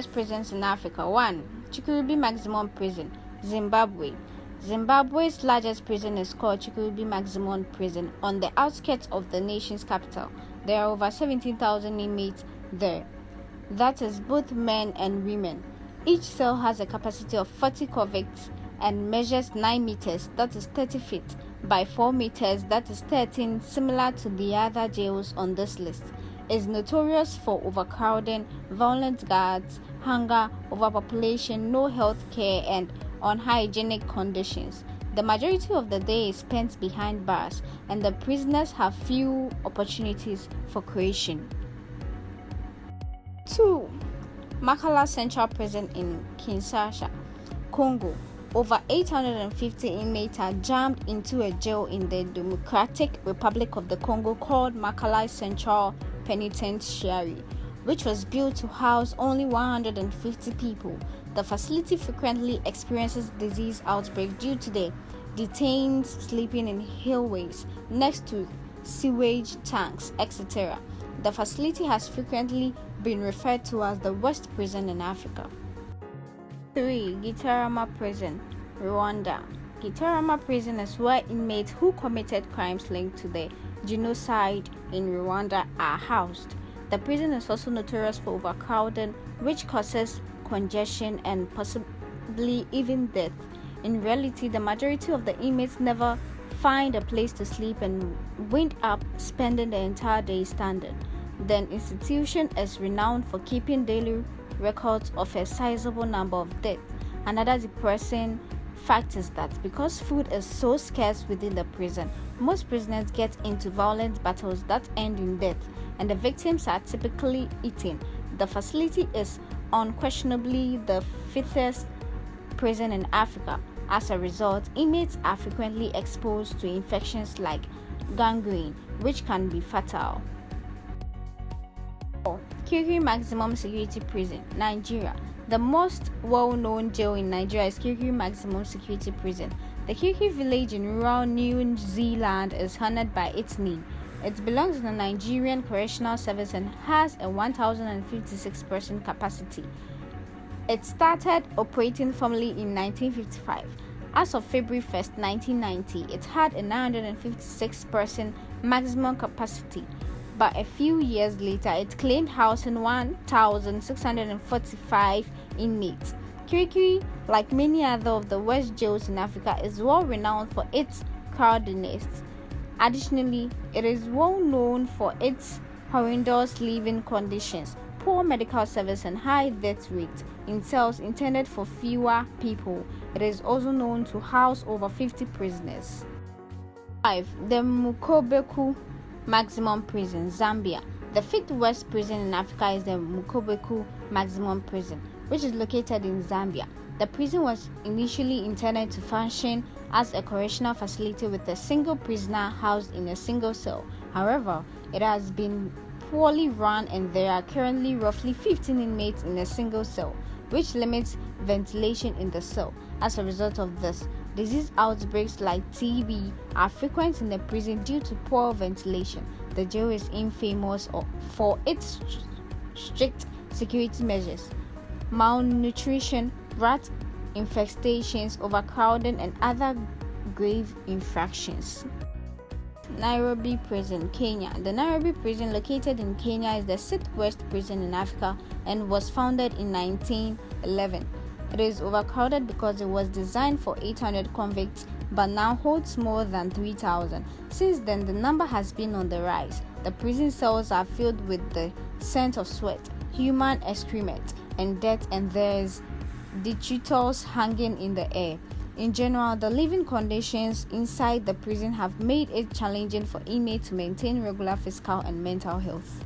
worst prisons in Africa. 1. Chikurubi Maximum Prison, Zimbabwe. Zimbabwe's largest prison is called Chikurubi Maximum Prison on the outskirts of the nation's capital. There are over 17,000 inmates there. That is both men and women. Each cell has a capacity of 40 convicts and measures 9 meters, that is 30 feet, by 4 meters, that is 13, similar to the other jails on this list. Is notorious for overcrowding, violent guards, hunger, overpopulation, no health care, and unhygienic conditions. The majority of the day is spent behind bars, and the prisoners have few opportunities for creation. 2. Makala Central Prison in Kinshasa, Congo. Over 850 inmates are jammed into a jail in the Democratic Republic of the Congo called Makala Central Penitentiary, which was built to house only 150 people. The facility frequently experiences disease outbreaks due to the detained sleeping in hallways next to sewage tanks, etc. The facility has frequently been referred to as the worst prison in Africa. 3. Gitarama Prison, Rwanda. Gitarama Prison is where inmates who committed crimes linked to the genocide in Rwanda are housed. The prison is also notorious for overcrowding, which causes congestion and possibly even death. In reality, the majority of the inmates never find a place to sleep and wind up spending the entire day standing. The institution is renowned for keeping daily records of a sizable number of deaths. Another depressing fact is that because food is so scarce within the prison, most prisoners get into violent battles that end in death, and the victims are typically eaten. The facility is unquestionably the fittest prison in Africa. As a result, inmates are frequently exposed to infections like gangrene, which can be fatal. 4. Kirikiri Maximum Security Prison, Nigeria. The most well-known jail in Nigeria is Kirikiri Maximum Security Prison. The Kirikiri village in rural New Zealand is honored by its name. It belongs to the Nigerian Correctional Service and has a 1,056-person capacity. It started operating formally in 1955. As of February 1st, 1990, it had a 956-person maximum capacity. But a few years later, it claimed housing 1,645 inmates. Kirikiri, like many other of the worst jails in Africa, is well renowned for its crowdedness. Additionally, it is well known for its horrendous living conditions, poor medical service, and high death rate in cells intended for fewer people. It is also known to house over 50 prisoners. 5. The Mukobeko Maximum Prison, Zambia. The fifth worst prison in Africa is the Mukobeko Maximum Prison, which is located in Zambia. The prison was initially intended to function as a correctional facility with a single prisoner housed in a single cell. However, it has been poorly run and there are currently roughly 15 inmates in a single cell, which limits ventilation in the cell. As a result of this, disease outbreaks like TB are frequent in the prison due to poor ventilation. The jail is infamous for its strict security measures, malnutrition, rat infestations, overcrowding, and other grave infractions. Nairobi Prison, Kenya. The Nairobi prison located in Kenya is the sixth worst prison in Africa and was founded in 1911. It is overcrowded because it was designed for 800 convicts but now holds more than 3,000. Since then, the number has been on the rise. The prison cells are filled with the scent of sweat, human excrement, and death, and there is detritus hanging in the air. In general, the living conditions inside the prison have made it challenging for inmates to maintain regular physical and mental health.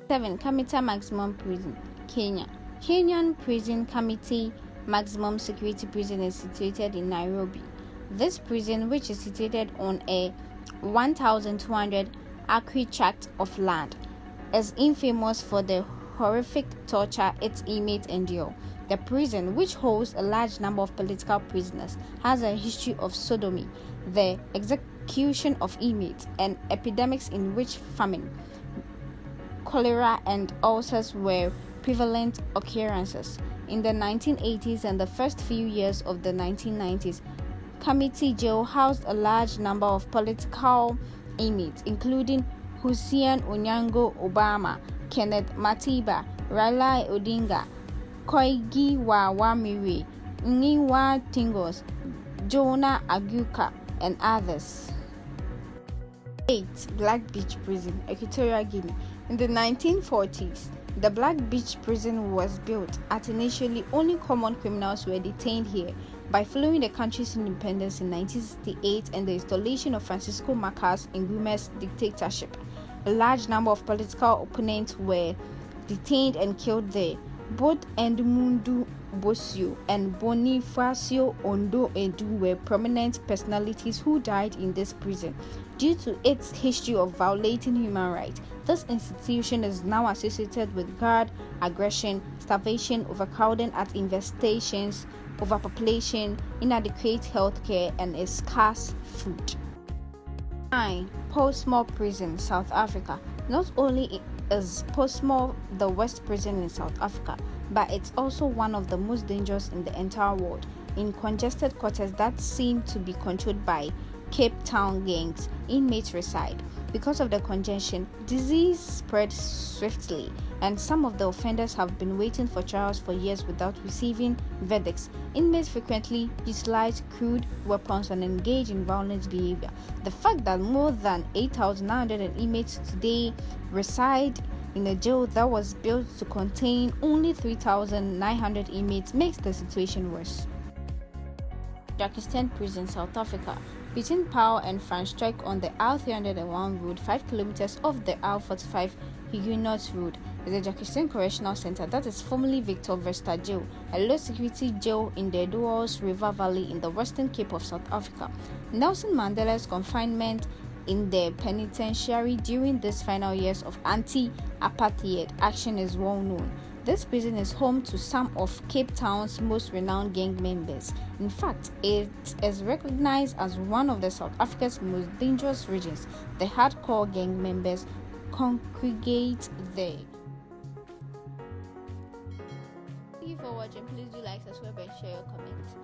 7. Kamiti Maximum Prison, Kenya. Kenyan prison Kamiti Maximum Security Prison is situated in Nairobi. This prison, which is situated on a 1,200-acre tract of land, is infamous for the horrific torture its inmates endure. The prison, which holds a large number of political prisoners, has a history of sodomy, the execution of inmates, and epidemics in which famine, cholera, and ulcers were prevalent occurrences. In the 1980s and the first few years of the 1990s, Kamiti jail housed a large number of political inmates, including Hussein Onyango Obama, Kenneth Matiba, Raila Odinga, Koigi Wawamiri, Ngiwa Tingos, Jonah Aguka, and others. 8. Black Beach Prison, Equatorial Guinea. In the 1940s, the Black Beach Prison was built. At initially, only common criminals were detained here. By following the country's independence in 1968 and the installation of Francisco Marcos Nguema's dictatorship, a large number of political opponents were detained and killed there. Both Edmundo Bosio and Bonifacio Ondo Edu were prominent personalities who died in this prison. Due to its history of violating human rights, this institution is now associated with guard aggression, starvation, overcrowding at infestations, overpopulation, inadequate health care, and scarce food. 9. Pollsmoor Prison, South Africa. Not only is Pollsmoor the worst prison in South Africa, but it's also one of the most dangerous in the entire world. In congested quarters that seem to be controlled by Cape Town gangs, inmates reside. Because of the congestion, disease spreads swiftly, and some of the offenders have been waiting for trials for years without receiving verdicts. Inmates frequently utilize crude weapons and engage in violent behavior. The fact that more than 8,900 inmates today reside in a jail that was built to contain only 3,900 inmates makes the situation worse. Drakenstein Prison, South Africa. Between Paarl and Franschhoek on the R301 road, 5 kilometers off the R45 Huguenot Road, is the Drakenstein Correctional Center that is formerly Victor Verster Jail, a low-security jail in the Edward's River Valley in the Western Cape of South Africa. Nelson Mandela's confinement in the penitentiary during these final years of anti-apartheid action is well known. This prison is home to some of Cape Town's most renowned gang members. In fact, it is recognized as one of the South Africa's most dangerous regions. The hardcore gang members congregate there. Thank you for watching. Please do like, subscribe, and share your comments.